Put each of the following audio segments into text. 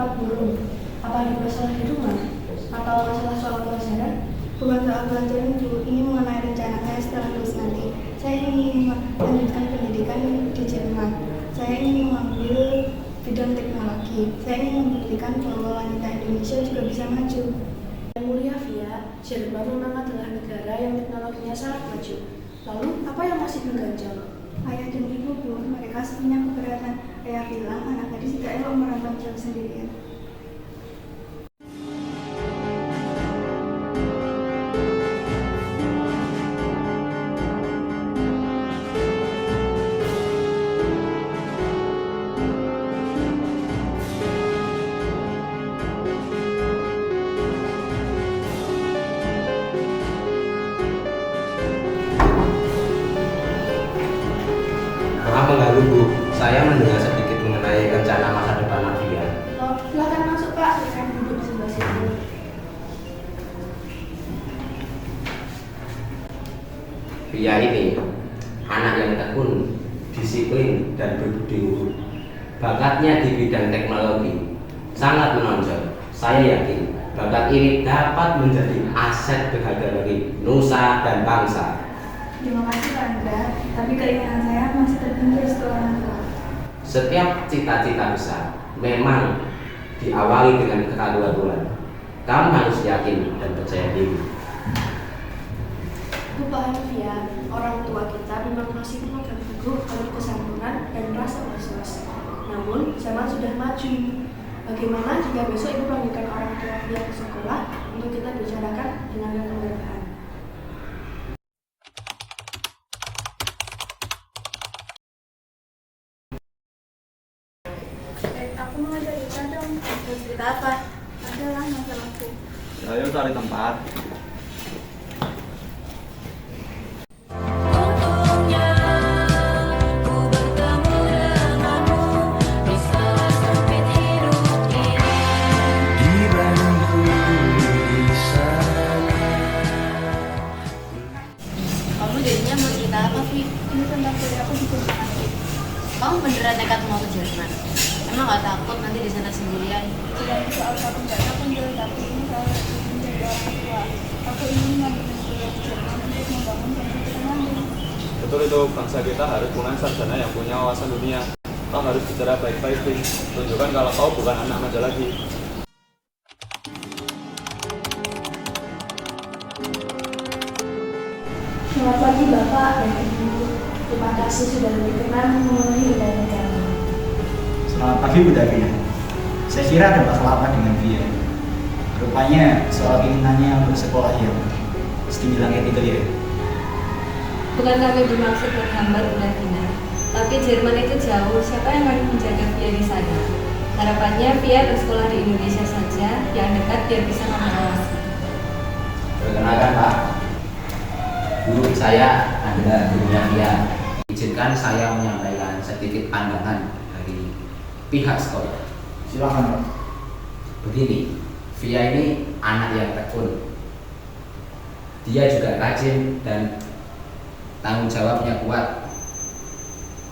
rapat burung? Apa ada masalah di rumah? Atau masalah soal pelajaran? Bukan soal pelajaran, Bu. Ini mengenai rencana saya setelah lulus nanti. Saya ingin melanjutkan pendidikan di Jerman. Saya ingin mengambil bidang teknologi. Saya ingin membuktikan bahwa wanita Indonesia juga bisa maju. Yang mulia Via, Jerman memang adalah negara yang teknologinya sangat maju. Lalu, apa yang masih mengganjal? Ayah dan ibu, Bu, mereka punya keberatan. Ayah bilang anak gadis tidak elok merantau jauh sendirian. Maaf mengganggu, Bu. Saya mendengar sedikit mengenai rencana masa depan Navia. Oh, silakan masuk Pak, silakan duduk di sebelah sini. Via ini anak yang tekun, disiplin, dan berbudi luhur. Bakatnya di bidang teknologi sangat menonjol. Saya yakin bakat ini dapat menjadi aset berharga bagi nusa dan bangsa. Terima kasih, Pak Andra. Tapi keinginan saya masih terbentur setelah orang tua. Setiap cita-cita besar memang diawali dengan keraguan-raguan. Kamu harus yakin dan percaya diri. Bu paham Via, orang tua kita memang masih memegang teguh pada kesantunan dan rasa was-was. Namun, zaman sudah maju. Bagaimana jika besok ibu panggilkan orang tua Via ke sekolah untuk kita bicarakan dengan kekeluargaan? Aku mau cerita dong. Mau cerita apa? Adalah masalahku. Ayo cari tempat. Kamu jadinya mau cerita apa, Vi? Ini tentang kuliah aku di Jerman. Kamu beneran nekat mau ke Jerman? Emang gak takut nanti di sana sendirian? Bukan soal aku nggak takut, tapi ini soal menjadi orang tua. Aku ingin melanjutkan kuliah di Jerman untuk membangun bangsa kita nanti. Betul itu, bangsa kita harus punya sarjana yang punya wawasan dunia. Kau harus bicara baik-baik, Vi. Tunjukkan kalau kau bukan anak manja lagi. Selamat pagi Bapak dan Ibu. Terima kasih sudah berkenan memenuhi undangan kami. Selamat pagi Bu Davina. Saya kira ada masalah apa dengan dia? Rupanya soal keinginannya untuk sekolah yang setinggi langit itu ya. Bukan kami bermaksud menghambat Davina, tapi Jerman itu jauh. Siapa yang akan menjaga Via di sana? Harapannya Via bersekolah di Indonesia saja, yang dekat biar bisa mengawasi. Perkenalkan Pak, guru saya adalah gurunya Via. Izinkan saya menyampaikan sedikit pandangan dari pihak sekolah. Silakan Pak. Begini, Via ini anak yang tekun. Dia juga rajin dan tanggung jawabnya kuat.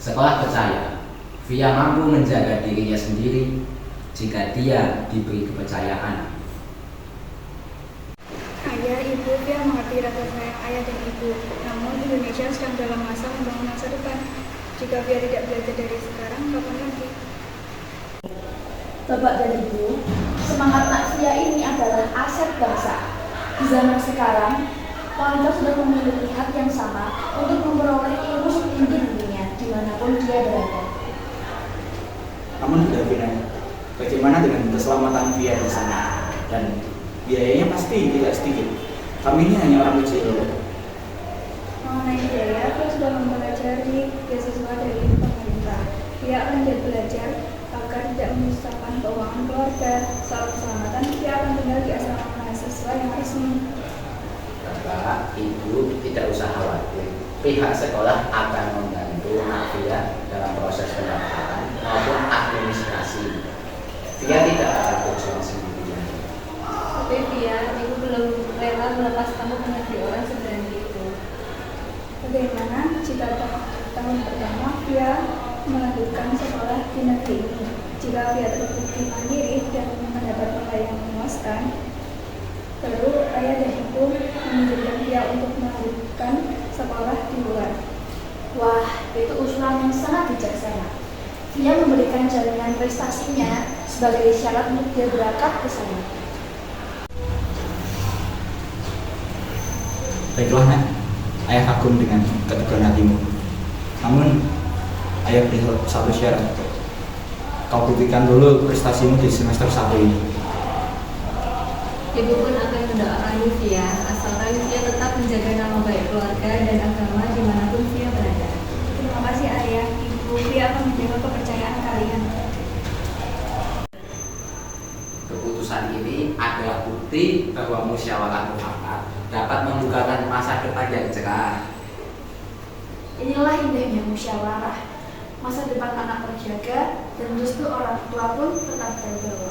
Sekolah percaya Via mampu menjaga dirinya sendiri jika dia diberi kepercayaan. Ayah, ibu, Via mengerti rasa sayang ayah dan ibu. Namun Indonesia sedang dalam masa membangun masa depan. Jika Via tidak belajar dari sekarang, kapan lagi? Bapak dan Ibu, semangat Nak Via ini adalah aset bangsa. Di zaman sekarang, wanita sudah memiliki hak yang sama untuk memperoleh ilmu setinggi dunia dimanapun dia berada. Namun Bu Davina, bagaimana dengan keselamatan Via di sana? Dan biayanya pasti tidak sedikit. Kami ini hanya orang kecil. Mengenai biaya, Via sudah mempelajari beasiswa dari pemerintah. Via akan belajar agar tidak menyusahkan keuangan keluarga. Soal keselamatan, Via akan tinggal di asrama mahasiswa yang resmi. Bapak, Ibu tidak usah khawatir. Pihak sekolah akan membantu Navia dalam proses pendaftaran maupun administrasi. Via tidak akan berjuang sendirian. Tapi Via, Ibu belum rela melepas kamu ke negeri orang seberani itu. Bagaimana jika tahun pertama Via melanjutkan sekolah di negeri ini? Jika Via terbukti mandiri dan mendapat pemberian yang memuaskan, perlu ayah dan ibu mengizinkan Via untuk melanjutkan sekolah di luar. Wah, itu usulan yang sangat bijaksana. Via memberikan jaminan prestasinya sebagai syarat untuk dia berangkat ke sana. Baiklah nak, ayah kagum dengan keteguhan hatimu. Namun, ayah beri satu syarat. Kau buktikan dulu prestasimu di semester 1 ini. Ibu pun akan mendoakan Via, asalkan Via tetap menjaga nama baik keluarga dan agama dimanapun Via berada. Terima kasih ayah, ibu. Via akan menjaga kepercayaan kalian. Keputusan ini adalah bukti bahwa musyawarah mufakat dapat membukakan masa depan yang cerah. Inilah indahnya musyawarah. Masa depan anak terjaga dan restu orang tua pun tetap terbawa.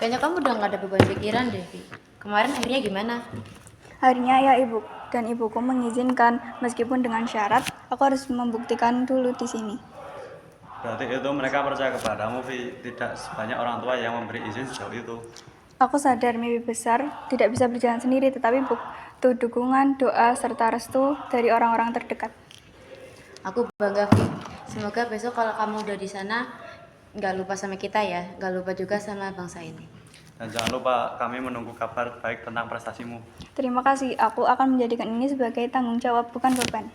Kayaknya kamu udah gak ada beban pikiran deh, Vi. Kemarin akhirnya gimana? Harinya ayah ibu dan ibuku mengizinkan meskipun dengan syarat aku harus membuktikan dulu di sini. Berarti itu mereka percaya kepadamu, Vi. Tidak sebanyak orang tua yang memberi izin sejauh itu. Aku sadar mimpi besar tidak bisa berjalan sendiri, tetapi butuh dukungan, doa, serta restu dari orang-orang terdekat. Aku bangga, Vi. Semoga besok kalau kamu udah di sana, gak lupa sama kita ya. Gak lupa juga sama bangsa ini. Dan jangan lupa kami menunggu kabar baik tentang prestasimu. Terima kasih, aku akan menjadikan ini sebagai tanggung jawab, bukan beban.